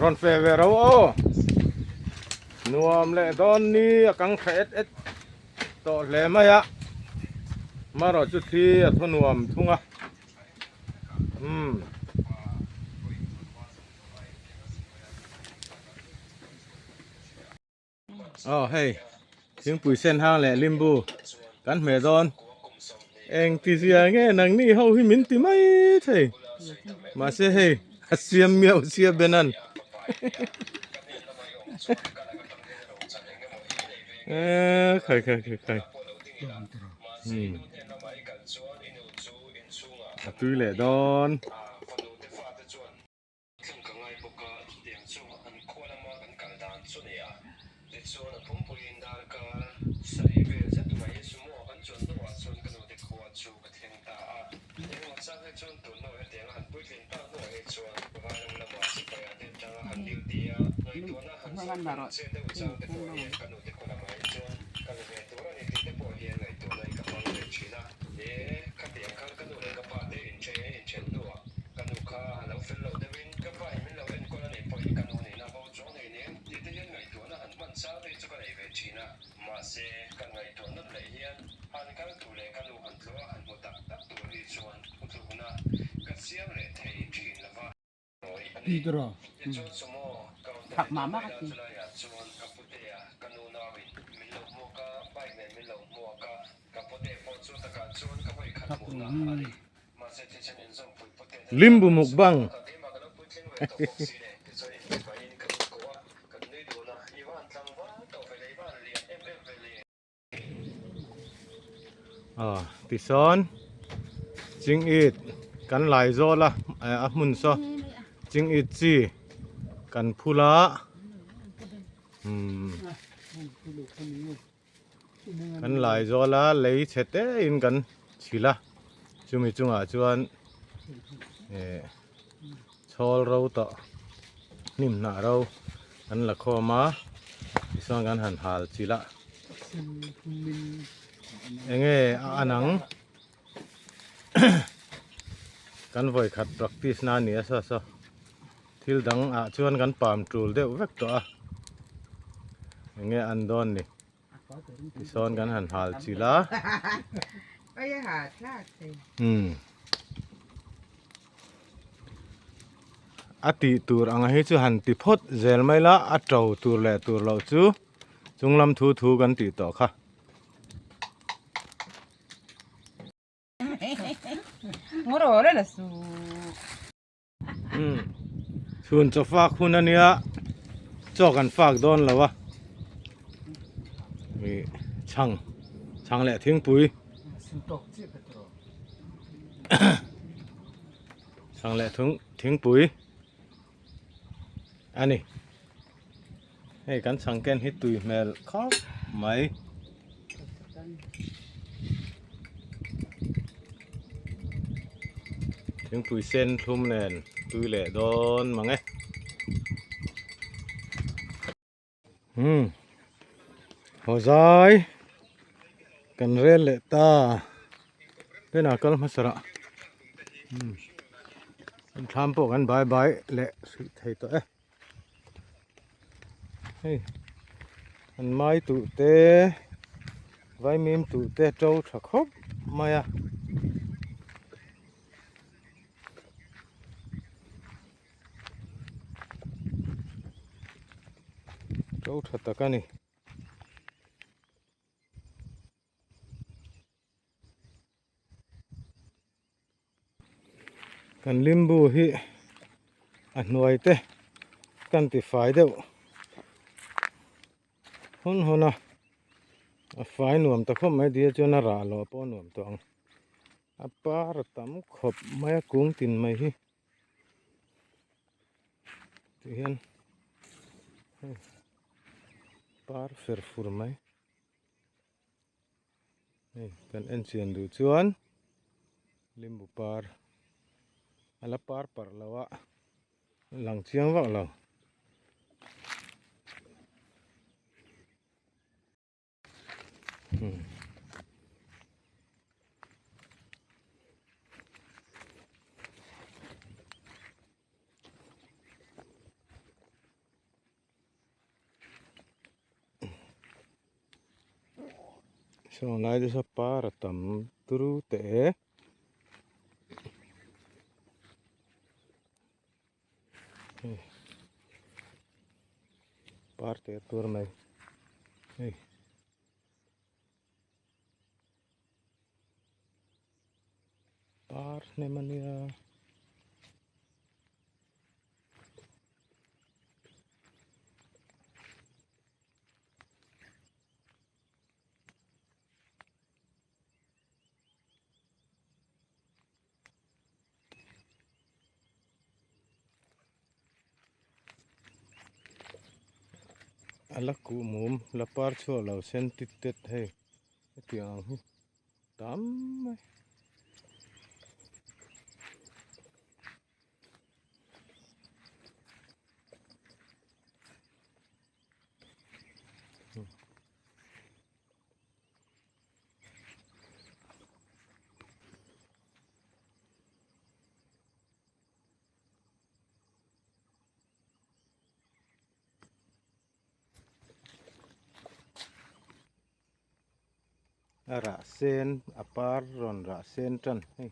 รอนเฟเวเราโอ้นวมเลยตอนนี้กังเขตต่อเลยไหมอะมารอจุดที่ทุ่นวมทุ่งอ่ะอ๋อเฮ้ยถึงปุ๋ยเส้นห้างแหละลิมบูกันเมดอนเองที่เสียงเงี้ยนังนี่เขาหิมินติไม่ใช่มาเสียเฮ้ยเสียเมียวเสียเบนันใครตุ้ยแหละดอนดีตรอผักหมามากจริงลิมบูมุกบังติซอนจิงอีดกันหลายโซละมุนซอจิงอีดจีกันพูละกันหลายโซละเลยเฉดอินกันชิละจุมิจุงจวนชอลเราต่อนิ่มหนาเรากันละข้อมาติซอนกันหันหาลชิละเองอันนังกันไว้ขัด practice นานี่ซะทิลดังชวนกันปามจูลเดี๋ยวเวกตัวเองอันดอนนี่ที่ซ้อนกันหันหาลจีละไปหาทากสิอติตูรอังให้จูหันติพดเจลไม่ละอัดเจ้าตูรแหละตูรเราจูจงลำทูกันติต่อค่ะงรอเลยล่ะสูส่วนจะฝากคุณอันเนี้ยจอกันฝากโดนแล้ววะมีช่างแหละทิ้งปุ๋ยช่างแหละทิ้งปุ๋ยอันนี้ให้กันช่างแกนฮิตตุยแมลครับไหมถึงปุ๋ยเส้นทุ่มแน่นตุยแหละโดนมั้งไงหัวใจกันเรียนเละตาเล่นอะไรมาสระทำพวกกันบายเละสุดท้ายตัวเฮ้ยอันไม้ตุเตะไว้มีมตุเตะเจ้าถักครบมาอะเจ้าถักตะกันนี่กันลิมบูฮีอันหน่วยเตะกันติฝ่ายเดียวฮอนนะฝ่ายหน่วมตะคบไม่ดีจนน่ารักล้อป้อนหน่วมตัวงปาร์ตั้มขบไม่กุ้งตินไม่ฮีที่เห็นปาร์เฟอร์ฟูร์ไหมนี่กันเอ็นเชียนดูชวนลิมบูปาร์อะไรปาร์แล้ววะหลังเชียงวะเรา xong lại đi sắp phá ra tầm tru tệ parte tur này par này mania ala ku mum la par cho lo sen tit tet he tiang tam ra sen apar ron ra sen tan hey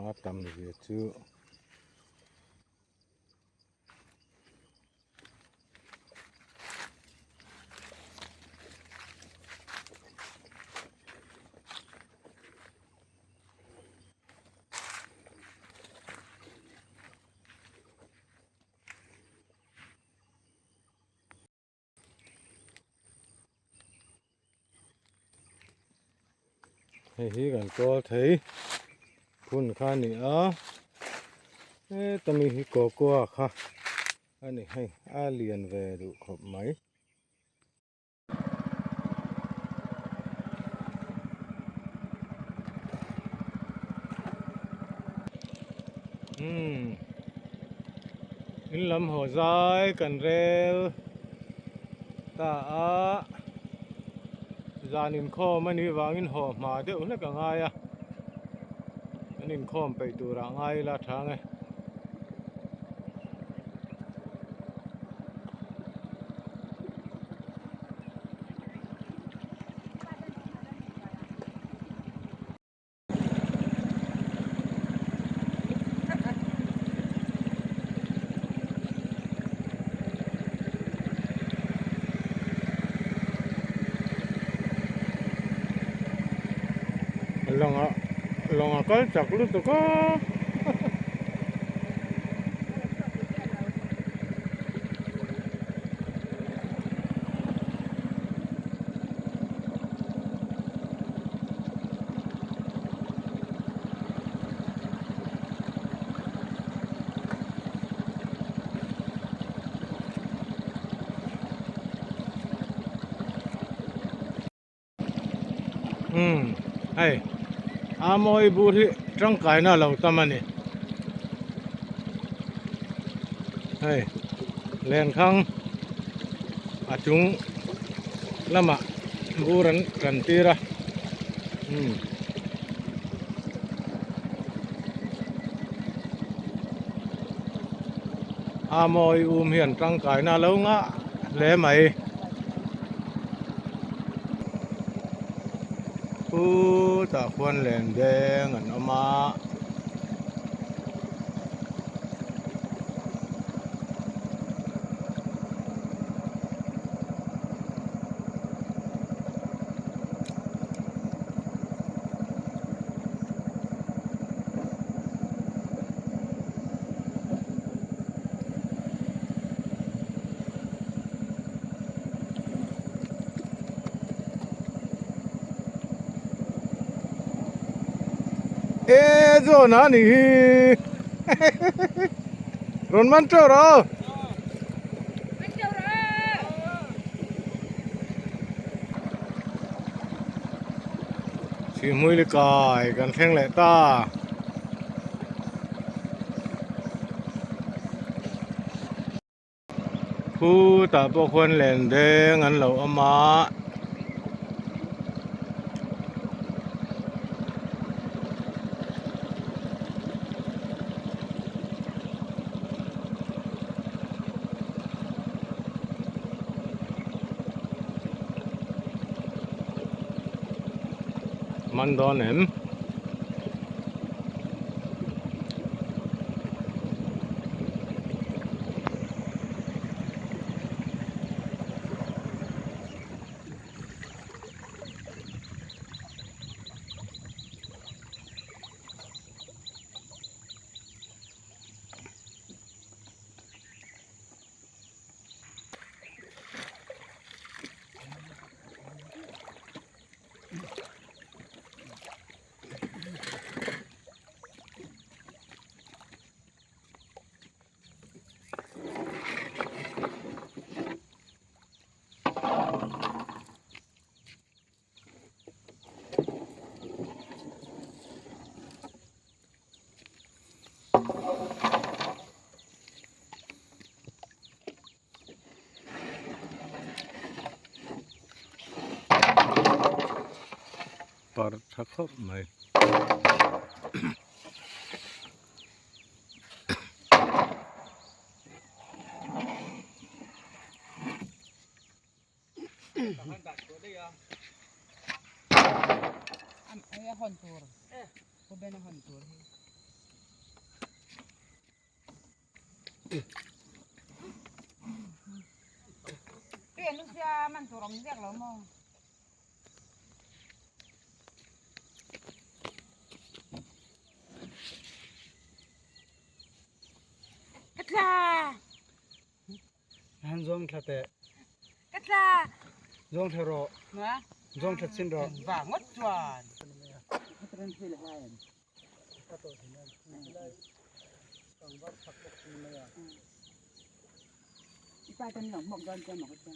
atam về chứ hey hi gần co thấy phun kha nị á tami hi co co kha anh này hay a liền về đủ khop máy in lâm hồ dài cần rêu ta á gian in kho mà ni vang in hồ mà đeo nó cả ngay à anh in kho phải tu ra ngay là thang ấy lòng cái chặt luôn tụi có hay moi buri trong cái nào lâu tâm anh hay lên khang chúng lama buran kan tira moi hiền trong cái nào lâu ngã lẽ mày ta khuôn lên đen ngẩn oma ê rồi nó nỉ rồi mang trâu rồi chỉ mới được cài gần thang lại ta khu ta bộ khuôn lên đen ngắn lẩu mà มันดอนเห็นปาร์ทักครับไหมAy hontur. Ko ba na hontur? Ano siya man turong diak lo mo. Katla. Han zong thate Katla. zong tharo Na? zong that sin ro Ba ngot chuan. tren phil haen kato sinan silai tangwat sakok ni maya Ipa tan long mok don cha mok cha.